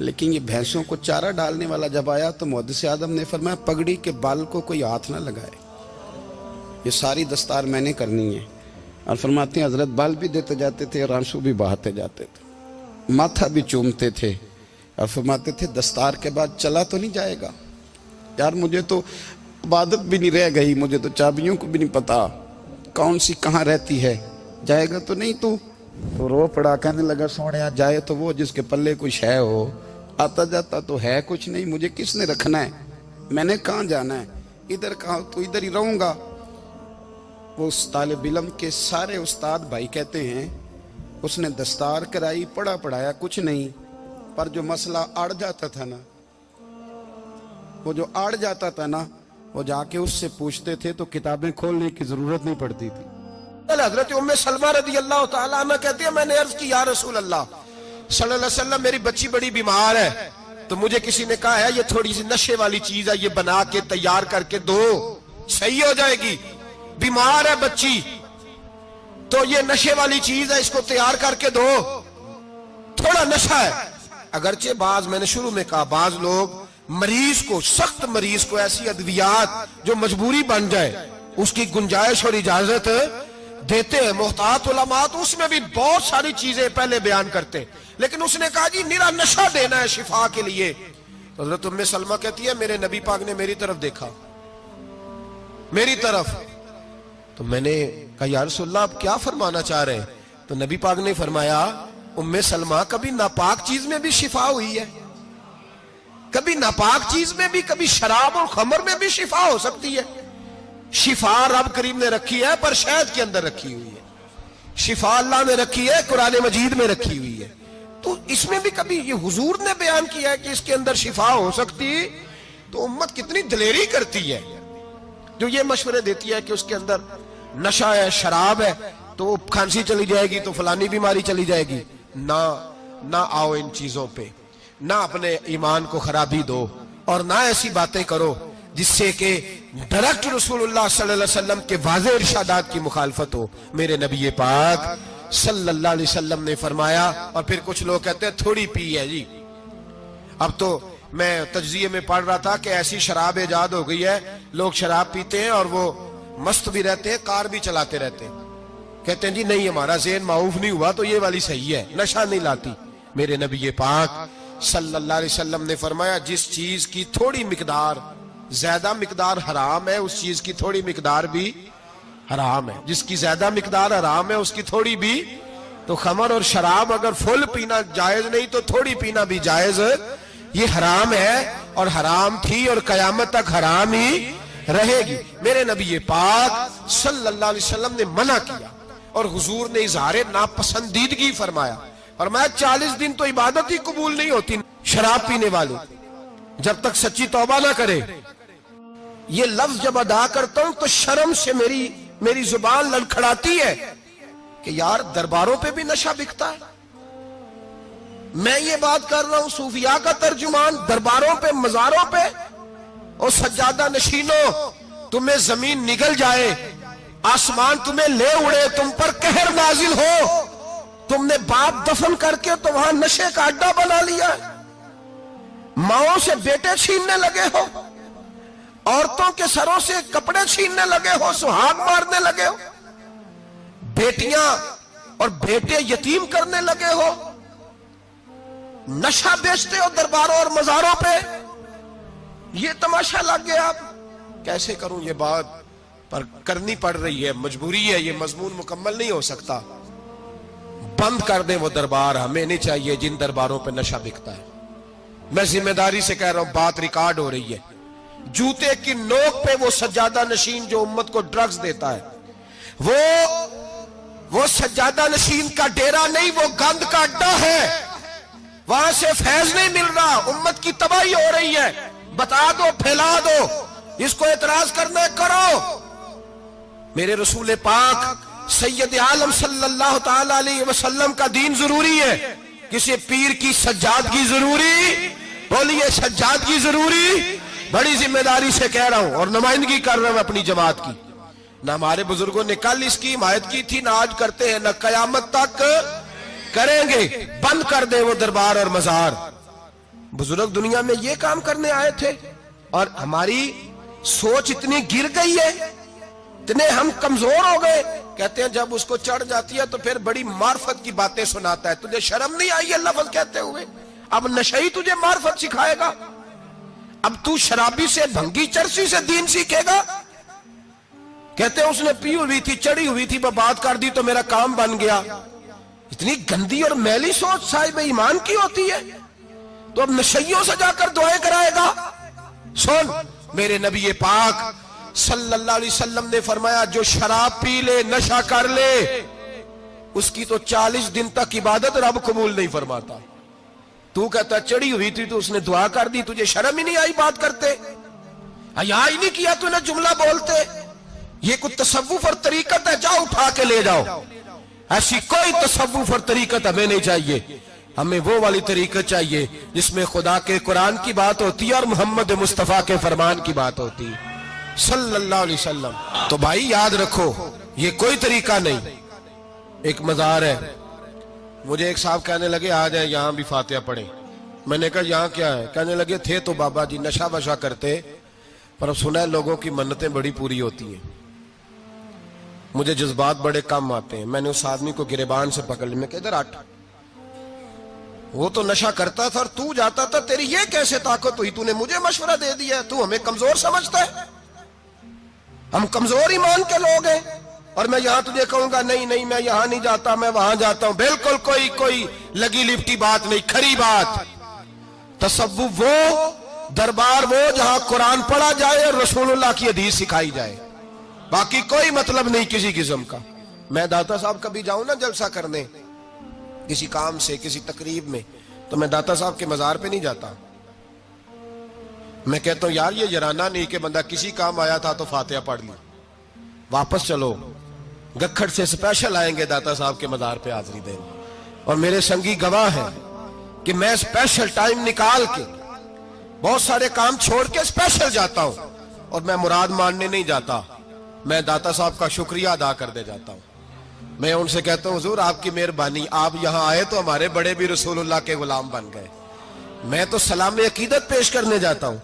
لیکن یہ بھینسوں کو چارہ ڈالنے والا جب آیا تو محدث اعظم نے فرمایا پگڑی کے بال کو کوئی ہاتھ نہ لگائے, یہ ساری دستار میں نے کرنی ہے. اور فرماتے ہیں حضرت بال بھی دیتے جاتے تھے اور آنسو بھی بہاتے جاتے تھے, ماتھا بھی چومتے تھے اور فرماتے تھے دستار کے بعد چلا تو نہیں جائے گا یار, مجھے تو عبادت بھی نہیں رہ گئی, مجھے تو چابیوں کو بھی نہیں پتا کون سی کہاں رہتی ہے, جائے گا تو نہیں تو رو پڑا, کہنے لگا سونے جائے تو وہ جس کے پلے کچھ ہے ہو, آتا جاتا تو ہے کچھ نہیں, مجھے کس نے رکھنا ہے, میں نے کہاں جانا ہے, ادھر کہاں تو ادھر ہی رہوں گا. وہ اس طالب علم کے سارے استاد بھائی کہتے ہیں اس نے دستار کرائی, پڑھا پڑھایا کچھ نہیں, پر جو مسئلہ اڑ جاتا تھا نا, وہ جو اڑ جاتا تھا نا, وہ جا کے اس سے پوچھتے تھے تو کتابیں کھولنے کی ضرورت نہیں پڑتی تھی. حضرت ام سلمہ رضی اللہ تعالیٰ عنہ کہتی ہے میں نے عرض کی یا رسول اللہ صلی اللہ علیہ وسلم میری بچی بڑی بیمار ہے, تو مجھے کسی نے کہا ہے یہ تھوڑی سی نشے والی چیز ہے, یہ بنا کے تیار کر کے دو صحیح ہو جائے گی, بیمار ہے بچی تو یہ نشے والی چیز ہے, اس کو تیار کر کے دو, تھوڑا نشہ ہے. اگرچہ بعض, میں نے شروع میں کہا, بعض لوگ مریض کو, سخت مریض کو ایسی ادویات جو مجبوری بن جائے اس کی گنجائش اور اجازت دیتے ہیں. محتاط علماء تو اس میں بھی بہت ساری چیزیں پہلے بیان کرتے, لیکن اس نے کہا جی نرا نشہ دینا ہے شفا کے لیے. حضرت ام سلمہ کہتی ہے میرے نبی پاک نے میری طرف دیکھا, میری طرف, تو میں نے کہا یا رسول اللہ آپ کیا فرمانا چاہ رہے ہیں؟ تو نبی پاک نے فرمایا ام سلمہ کبھی ناپاک چیز میں بھی شفا ہوئی ہے, کبھی ناپاک چیز میں بھی, کبھی شراب اور خمر میں بھی شفا ہو سکتی ہے. شفا رب کریم نے رکھی ہے پر شہد کے اندر رکھی ہوئی ہے, شفا اللہ نے رکھی ہے قرآن مجید میں رکھی ہوئی ہے, تو اس میں بھی کبھی یہ حضور نے بیان کیا ہے کہ اس کے اندر شفا ہو سکتی, تو امت کتنی دلیری کرتی ہے جو یہ مشورے دیتی ہے کہ اس کے اندر نشہ ہے, شراب ہے, تو کھانسی چلی جائے گی تو فلانی بیماری چلی جائے گی. نہ آؤ ان چیزوں پہ, نہ اپنے ایمان کو خرابی دو, اور نہ ایسی باتیں کرو جس سے کہ ڈائریکٹ رسول اللہ صلی اللہ علیہ وسلم کے واضح ارشادات کی مخالفت ہو. میرے نبی پاک صلی اللہ علیہ وسلم نے فرمایا, اور پھر کچھ لوگ کہتے ہیں تھوڑی پی ہے جی. اب تو میں تجزیے میں پڑھ رہا تھا کہ ایسی شراب ایجاد ہو گئی ہے, لوگ شراب پیتے ہیں اور وہ مست بھی رہتے ہیں, کار بھی چلاتے رہتے ہیں, کہتے ہیں جی نہیں ہمارا ذہن معاف نہیں ہوا تو یہ والی صحیح ہے, نشہ نہیں لاتی. میرے نبی پاک صلی اللہ علیہ وسلم نے فرمایا جس چیز کی تھوڑی مقدار, زیادہ مقدار حرام ہے اس چیز کی تھوڑی مقدار بھی حرام ہے, جس کی زیادہ مقدار حرام ہے اس کی تھوڑی بھی. تو خمر اور شراب اگر فل پینا جائز نہیں تو تھوڑی پینا بھی جائز, یہ حرام ہے اور حرام تھی اور قیامت تک حرام ہی رہے گی. میرے نبی پاک صلی اللہ علیہ وسلم نے منع کیا اور حضور نے اظہار ناپسندیدگی فرمایا, فرمایا 40 دن تو عبادت ہی قبول نہیں ہوتی شراب پینے والے جب تک سچی توبہ نہ کرے. یہ لفظ جب ادا کرتا ہوں تو شرم سے میری زبان لڑکھڑاتی ہے کہ یار درباروں پہ بھی نشہ بکتا ہے. میں یہ بات کر رہا ہوں صوفیاء کا ترجمان, درباروں پہ, مزاروں پہ, اور سجادہ نشینوں تمہیں زمین نگل جائے, آسمان تمہیں لے اڑے, تم پر قہر نازل ہو, تم نے باپ دفن کر کے تو وہاں نشے کا اڈا بنا لیا, ماؤں سے بیٹے چھیننے لگے ہو, عورتوں کے سروں سے کپڑے چھیننے لگے ہو, سہاگ مارنے لگے ہو, بیٹیاں اور بیٹے یتیم کرنے لگے ہو, نشہ بیچتے ہو درباروں اور مزاروں پہ. یہ تماشا لگ گیا. آپ کیسے کروں یہ بات, پر کرنی پڑ رہی ہے, مجبوری ہے, یہ مضمون مکمل نہیں ہو سکتا. بند کر دیں وہ دربار, ہمیں نہیں چاہیے جن درباروں پہ نشہ بکتا ہے. میں ذمہ داری سے کہہ رہا ہوں, بات ریکارڈ ہو رہی ہے. جوتے کی نوک پہ وہ سجادہ نشین جو امت کو ڈرگز دیتا ہے, وہ سجادہ نشین کا ڈیرا نہیں, وہ گند کا اڈا ہے, وہاں سے فیض نہیں مل رہا, امت کی تباہی ہو رہی ہے. بتا دو, پھیلا دو, اس کو اعتراض کرنا ہے کرو. میرے رسول پاک سید عالم صلی اللہ تعالی علیہ وسلم کا دین ضروری ہے, کسی پیر کی سجادگی ضروری, بولیے سجادگی ضروری. بڑی ذمہ داری سے کہہ رہا ہوں اور نمائندگی کر رہا ہوں اپنی جماعت کی. نہ ہمارے بزرگوں نے کل اس کی حمایت کی تھی، نہ آج کرتے ہیں، نہ قیامت تک کریں گے۔ بند کر دیں وہ دربار اور مزار۔ بزرگ دنیا میں یہ کام کرنے آئے تھے، اور ہماری سوچ اتنی گر گئی ہے، اتنے ہم کمزور ہو گئے۔ کہتے ہیں جب اس کو چڑھ جاتی ہے تو پھر بڑی معرفت کی باتیں سناتا ہے۔ تجھے شرم نہیں آئی ہے لفظ کہتے ہوئے؟ اب نشئی تجھے معرفت سکھائے گا؟ اب تو شرابی سے، بھنگی چرسی سے دین سیکھے گا؟ کہتے ہیں اس نے پی ہوئی تھی، چڑھی ہوئی تھی، بات کر دی تو میرا کام بن گیا۔ اتنی گندی اور میلی سوچ صاحب ایمان کی ہوتی ہے، تو اب نشیوں سے جا کر دعائیں کرائے گا؟ سن، میرے نبی پاک صلی اللہ علیہ وسلم نے فرمایا جو شراب پی لے، نشہ کر لے، اس کی تو 40 دن تک عبادت رب قبول نہیں فرماتا۔ تو کہتا چڑھی ہوئی تھی تو اس نے دعا کر دی، تجھے شرم ہی نہیں آئی بات کرتے؟ حیا ہی نہیں کیا تو نے جملہ بولتے؟ یہ کوئی تصوف اور طریقت ہے؟ جاؤ اٹھا کے لے جاؤ۔ ایسی کوئی تصوف اور طریقت ہمیں نہیں چاہیے، ہمیں وہ والی طریقت چاہیے جس میں خدا کے قرآن کی بات ہوتی ہے اور محمد مصطفیٰ کے فرمان کی بات ہوتی ہے صلی اللہ علیہ وسلم۔ تو بھائی یاد رکھو، یہ کوئی طریقہ نہیں۔ ایک مزار ہے، مجھے ایک صاحب کہنے لگے آ جائیں یہاں بھی فاتحہ پڑھیں۔ میں نے کہا یہاں کیا ہے؟ کہنے لگے تھے تو بابا جی نشہ بشا کرتے، پر اب سنا ہے لوگوں کی منتیں بڑی پوری ہوتی ہیں۔ مجھے جذبات بڑے کم آتے ہیں۔ میں نے اس آدمی کو گریبان سے پکڑ لیا، میں کہ ادھر ہٹ، وہ تو نشہ کرتا تھا اور تو جاتا تھا، تیری یہ کیسے طاقت ہوئی؟ تو نے مجھے مشورہ دے دیا، تو ہمیں کمزور سمجھتا ہے؟ ہم کمزور ایمان کے لوگ ہیں، اور میں یہاں تجھے کہوں گا نہیں نہیں میں یہاں نہیں جاتا، میں وہاں جاتا ہوں۔ بالکل کوئی لگی لپٹی بات نہیں، کھری بات۔ تصوف وہ، دربار وہ جہاں قرآن پڑھا جائے اور رسول اللہ کی حدیث سکھائی جائے، باقی کوئی مطلب نہیں کسی قسم کا۔ میں داتا صاحب کبھی جاؤں نا جلسہ کرنے کسی کام سے، کسی تقریب میں، تو میں داتا صاحب کے مزار پہ نہیں جاتا۔ میں کہتا ہوں یار یہ جرانہ نہیں کہ بندہ کسی کام آیا تھا تو فاتحہ پڑھ لی، واپس چلو، گکھڑ سے سپیشل آئیں گے داتا صاحب کے مزار پہ حاضری دیں۔ اور میرے سنگی گواہ ہیں کہ میں سپیشل ٹائم نکال کے بہت سارے کام چھوڑ کے سپیشل جاتا ہوں، اور میں مراد ماننے نہیں جاتا، میں داتا صاحب کا شکریہ ادا کر دے جاتا ہوں۔ میں ان سے کہتا ہوں حضور آپ کی مہربانی، آپ یہاں آئے تو ہمارے بڑے بھی رسول اللہ کے غلام بن گئے۔ میں تو سلام عقیدت پیش کرنے جاتا ہوں،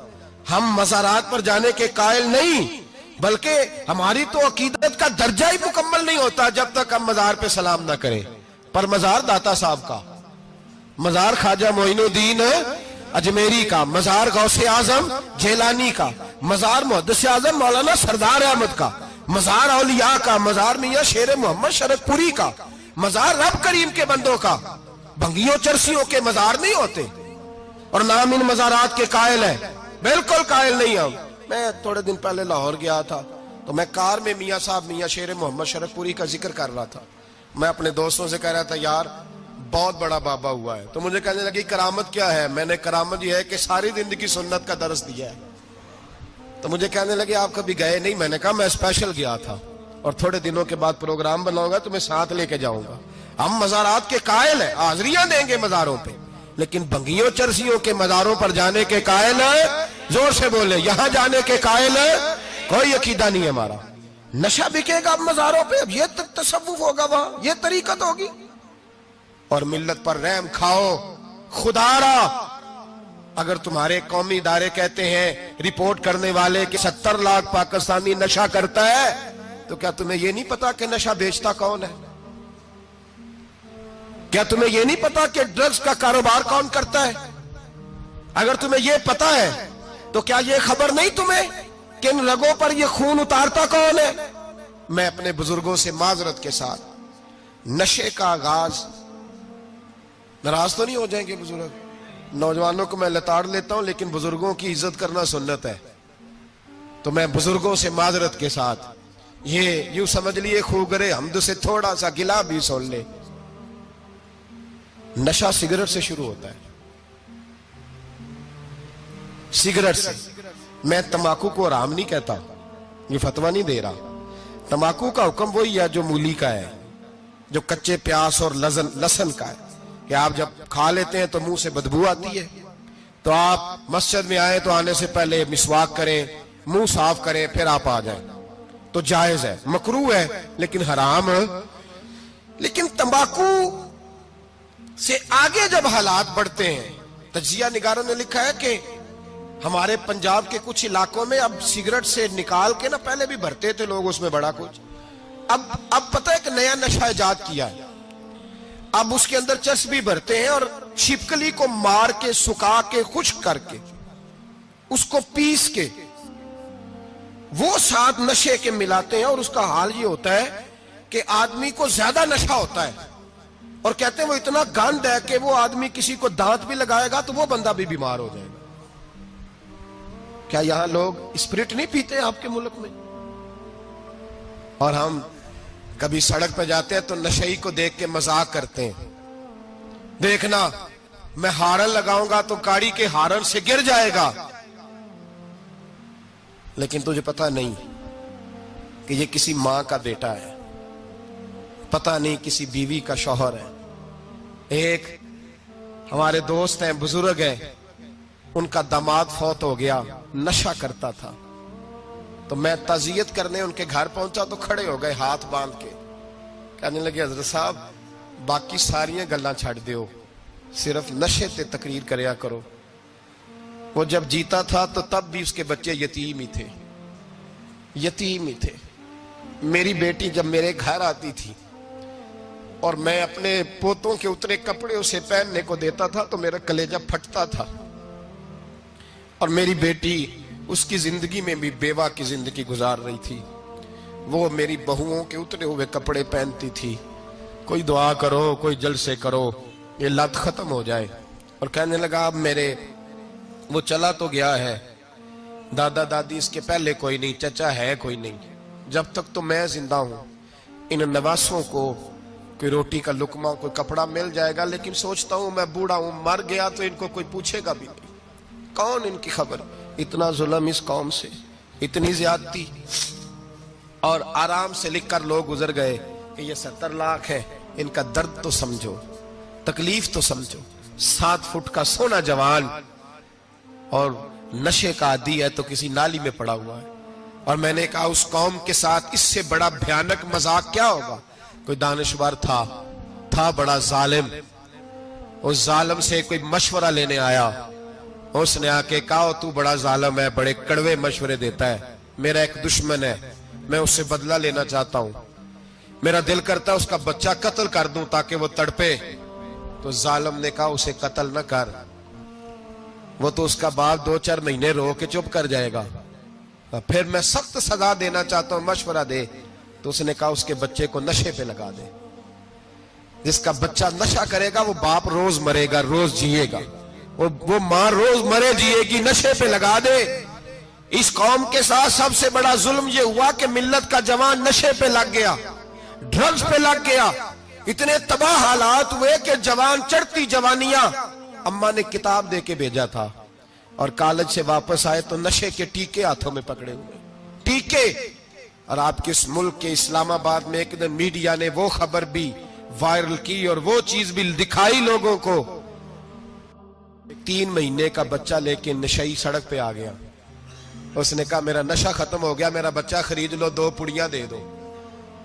ہم مزارات پر جانے کے قائل نہیں، بلکہ ہماری تو عقیدت کا درجہ ہی مکمل نہیں ہوتا جب تک ہم مزار پہ سلام نہ کریں۔ پر مزار داتا صاحب کا، مزار خواجہ معین الدین اجمیری کا، مزار غوث اعظم جیلانی کا، مزار محدث اعظم مولانا سردار احمد کا، مزار اولیاء کا، مزار میاں شیر محمد شرک پوری کا، مزار رب کریم کے بندوں کا۔ بھنگیوں چرسیوں کے مزار نہیں ہوتے، اور نام ان مزارات کے قائل ہیں، بالکل قائل نہیں ہم۔ میں تھوڑے دن پہلے لاہور گیا تھا، تو میں کار میں میاں صاحب میاں شیر محمد شرک پوری کا ذکر کر رہا تھا۔ میں اپنے دوستوں سے کہہ رہا تھا یار بہت بڑا بابا ہوا ہے، تو مجھے کہنے لگی کرامت کیا ہے؟ میں نے کرامت یہ ہے کہ ساری زندگی سنت کا درس دیا ہے۔ تو مجھے کہنے لگے آپ کبھی گئے نہیں؟ میں نے کہا میں اسپیشل گیا تھا، اور تھوڑے دنوں کے بعد پروگرام بناؤں گا تو میں ساتھ لے کے جاؤں گا۔ ہم مزارات کے قائل ہیں، حاضریاں دیں گے مزاروں پہ، لیکن بھنگیوں چرسیوں کے مزاروں پر جانے کے قائل ہیں؟ زور سے بولے، یہاں جانے کے قائل ہیں؟ کوئی عقیدہ نہیں ہے ہمارا۔ نشہ بکے گا اب مزاروں پہ، اب یہ تصوف ہوگا وہاں، یہ طریقت ہوگی۔ اور ملت پر رحم کھاؤ خدا را۔ اگر تمہارے قومی ادارے کہتے ہیں رپورٹ کرنے والے کہ 70 لاکھ پاکستانی نشہ کرتا ہے، تو کیا تمہیں یہ نہیں پتا کہ نشہ بیچتا کون ہے؟ کیا تمہیں یہ نہیں پتا کہ ڈرگز کا کاروبار کون کرتا ہے؟ اگر تمہیں یہ پتا ہے تو کیا یہ خبر نہیں تمہیں کہ ان رگوں پر یہ خون اتارتا کون ہے؟ میں اپنے بزرگوں سے معذرت کے ساتھ، نشے کا آغاز، ناراض تو نہیں ہو جائیں گے بزرگ؟ نوجوانوں کو میں لتاڑ لیتا ہوں، لیکن بزرگوں کی عزت کرنا سنت ہے، تو میں بزرگوں سے معذرت کے ساتھ، یہ یوں سمجھ لیے خوگرے حمد سے تھوڑا سا گلا بھی سن لے۔ نشہ سگریٹ سے شروع ہوتا ہے، سگریٹ سے۔ میں تمباکو کو حرام نہیں کہتا، یہ فتویٰ نہیں دے رہا۔ تمباکو کا حکم وہی ہے جو مولی کا ہے، جو کچے پیاز اور لہسن کا ہے، کہ آپ جب کھا لیتے ہیں تو منہ سے بدبو آتی ہے، تو آپ مسجد میں آئیں تو آنے سے پہلے مسواک کریں، منہ صاف کریں، پھر آپ آ جائیں۔ تو جائز ہے، مکروہ ہے لیکن حرام. لیکن تمباکو سے آگے جب حالات بڑھتے ہیں، تجزیہ نگاروں نے لکھا ہے کہ ہمارے پنجاب کے کچھ علاقوں میں اب سگریٹ سے نکال کے نا، پہلے بھی بھرتے تھے لوگ اس میں بڑا کچھ، اب پتہ ہے کہ نیا نشہ ایجاد کیا ہے. اب اس کے اندر چرس بھی بھرتے ہیں اور چھپکلی کو مار کے سکھا کے خشک کر کے اس کو پیس کے وہ ساتھ نشے کے ملاتے ہیں، اور اس کا حال یہ ہوتا ہے کہ آدمی کو زیادہ نشہ ہوتا ہے، اور کہتے ہیں وہ اتنا گند ہے کہ وہ آدمی کسی کو دانت بھی لگائے گا تو وہ بندہ بھی بیمار ہو جائے گا. کیا یہاں لوگ اسپرٹ نہیں پیتے آپ کے ملک میں؟ اور ہم کبھی سڑک پہ جاتے ہیں تو نشئی کو دیکھ کے مذاق کرتے ہیں، دیکھنا میں ہارن لگاؤں گا تو گاڑی کے ہارن سے گر جائے گا. لیکن تجھے پتا نہیں کہ یہ کسی ماں کا بیٹا ہے، پتا نہیں کسی بیوی کا شوہر ہے. ایک ہمارے دوست ہیں، بزرگ ہیں، ان کا داماد فوت ہو گیا، نشہ کرتا تھا. تو میں تعزیت کرنے ان کے گھر پہنچا تو کھڑے ہو گئے ہاتھ باندھ کے، کہنے لگے حضرت صاحب باقی ساریاں گلاں چھڑ دیو، صرف نشے تے تقریر کریا کرو. وہ جب جیتا تھا تو تب بھی اس کے بچے یتیم ہی تھے، یتیم ہی تھے. میری بیٹی جب میرے گھر آتی تھی اور میں اپنے پوتوں کے اتنے کپڑے اسے پہننے کو دیتا تھا تو میرا کلیجہ پھٹتا تھا. اور میری بیٹی اس کی زندگی میں بھی بیوہ کی زندگی گزار رہی تھی، وہ میری بہوؤں کے اترے ہوئے کپڑے پہنتی تھی. کوئی دعا کرو، کوئی جلسے کرو، یہ لت ختم ہو جائے. اور کہنے لگا اب میرے وہ چلا تو گیا ہے، دادا دادی اس کے پہلے کوئی نہیں، چچا ہے کوئی نہیں، جب تک تو میں زندہ ہوں ان نواسوں کو کوئی روٹی کا لقمہ، کوئی کپڑا مل جائے گا. لیکن سوچتا ہوں میں بوڑھا ہوں، مر گیا تو ان کو کوئی پوچھے گا بھی نہیں، کون ان کی خبر. اتنا ظلم اس قوم سے، اتنی زیادتی. اور آرام سے لکھ کر لوگ گزر گئے کہ یہ 70 لاکھ ہے، ان کا درد تو سمجھو، تکلیف تو سمجھو. 7 فٹ کا سونا جوان اور نشے کا عادی ہے تو کسی نالی میں پڑا ہوا ہے. اور میں نے کہا اس قوم کے ساتھ اس سے بڑا بھیانک مذاق کیا ہوگا. کوئی دانشور تھا بڑا ظالم، اس ظالم سے کوئی مشورہ لینے آیا، اس نے آ کے کہا تو بڑا ظالم ہے، بڑے کڑوے مشورے دیتا ہے، میرا ایک دشمن ہے، میں اس سے بدلہ لینا چاہتا ہوں، میرا دل کرتا ہے اس کا بچہ قتل کر دوں تاکہ وہ تڑپے. تو ظالم نے کہا اسے قتل نہ کر، وہ تو اس کا باپ 2-4 مہینے رو کے چپ کر جائے گا. پھر میں سخت سزا دینا چاہتا ہوں، مشورہ دے. تو اس نے کہا اس کے بچے کو نشے پہ لگا دے. جس کا بچہ نشہ کرے گا وہ باپ روز مرے گا، روز جیے گا، وہ ماں روز مرے جیے گی، نشے پہ لگا دے. اس قوم کے ساتھ سب سے بڑا ظلم یہ ہوا کہ ملت کا جوان نشے پہ لگ گیا، ڈرگز پہ لگ گیا. اتنے تباہ حالات ہوئے کہ جوان چڑھتی جوانیاں، اماں نے کتاب دے کے بھیجا تھا اور کالج سے واپس آئے تو نشے کے ٹیکے ہاتھوں میں پکڑے ہوئے، ٹیکے. اور آپ کے اس ملک کے اسلام آباد میں ایک دن میڈیا نے وہ خبر بھی وائرل کی اور وہ چیز بھی دکھائی لوگوں کو. 3 مہینے کا بچہ لے کے نشئی سڑک پہ آ گیا. اس نے کہا میرا نشہ ختم ہو گیا، میرا بچہ خرید لو، 2 پڑیاں دے دو.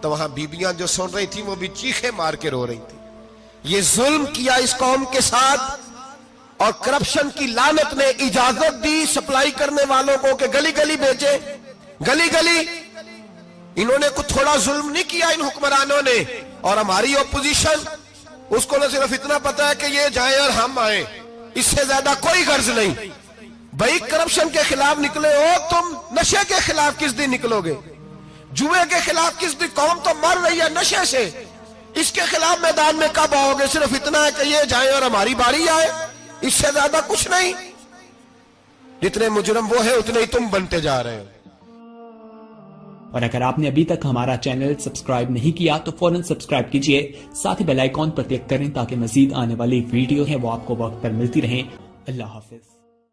تو وہاں بیبیاں جو سن رہی تھی وہ بھی چیخے مار کے رو رہی تھی. یہ ظلم کیا اس قوم کے ساتھ، اور کرپشن کی لعنت نے اجازت دی سپلائی کرنے والوں کو کہ گلی گلی بیچے، گلی گلی. انہوں نے کچھ تھوڑا ظلم نہیں کیا ان حکمرانوں نے. اور ہماری اپوزیشن، اس کو نہ صرف اتنا پتا ہے کہ یہ جائیں اور ہم آئیں، اس سے زیادہ کوئی غرض نہیں. بھائی کرپشن کے خلاف نکلے ہو تم، نشے کے خلاف کس دن نکلو گے؟ جوئے کے خلاف کس دن؟ قوم تو مر رہی ہے نشے سے، اس کے خلاف میدان میں کب آؤ گے؟ صرف اتنا ہے کہ یہ جائیں اور ہماری باری آئے، اس سے زیادہ کچھ نہیں. جتنے مجرم وہ ہیں اتنے ہی تم بنتے جا رہے ہو. اور اگر آپ نے ابھی تک ہمارا چینل سبسکرائب نہیں کیا تو فوراً سبسکرائب کیجئے، ساتھ ہی بیل آئیکن پر کلک کریں تاکہ مزید آنے والی ویڈیو ہے وہ آپ کو وقت پر ملتی رہیں. اللہ حافظ.